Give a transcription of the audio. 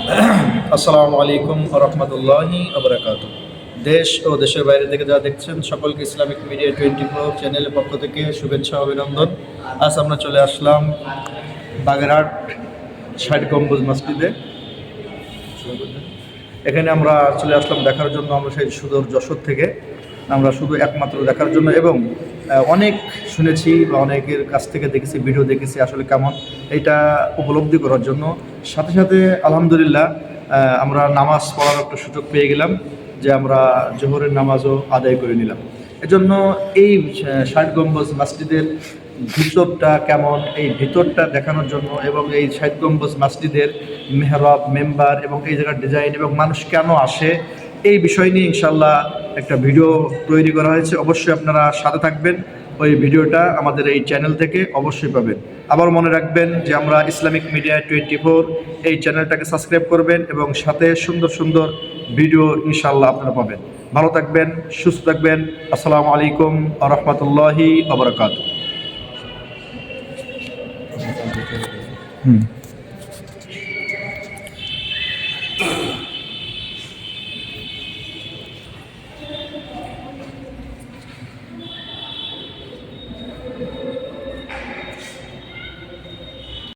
আসসালামু আলাইকুম রহমতুল্লাহি আবরাকাতুহ। দেশ ও দেশের বাইরে থেকে যারা দেখছেন সকলকে ইসলামিক মিডিয়া 24 চ্যানেলের পক্ষ থেকে শুভেচ্ছা অভিনন্দন। আজ আমরা চলে আসলাম বাগেরহাট ৬০ গম্বুজ মসজিদে। এখানে আমরা চলে আসলাম দেখার জন্য। আমরা সেই সুদূর যশোর থেকে আমরা শুধু একমাত্র দেখার জন্য, এবং অনেক শুনেছি বা অনেকের কাছ থেকে দেখেছি, ভিডিও দেখেছি আসলে কেমন এটা উপলব্ধি করার জন্য। সাথে সাথে আলহামদুলিল্লাহ আমরা নামাজ পড়ার একটা সুযোগ পেয়ে গেলাম, যে আমরা জোহরের নামাজও আদায় করে নিলাম। এজন্য এই ৬০ গম্বুজ মসজিদের ভিতরটা কেমন, এই ভিতরটা দেখানোর জন্য, এবং এই ৬০ গম্বুজ মসজিদের মেহরাব, মেম্বার এবং এই জায়গার ডিজাইন এবং মানুষ কেন আসে, এই বিষয় নিয়ে ইনশাল্লাহ একটা ভিডিও তৈরি করা হয়েছে। অবশ্যই আপনারা সাথে থাকবেন, ওই ভিডিওটা আমাদের এই চ্যানেল থেকে অবশ্যই পাবেন। আবার মনে রাখবেন যে আমরা ইসলামিক মিডিয়া 24 এই চ্যানেলটাকে সাবস্ক্রাইব করবেন, এবং সাথে সুন্দর সুন্দর ভিডিও ইনশাল্লাহ আপনারা পাবেন। ভালো থাকবেন, সুস্থ থাকবেন। আসসালামু আলাইকুম ওয়া রাহমাতুল্লাহি ওয়া বারাকাতুহু।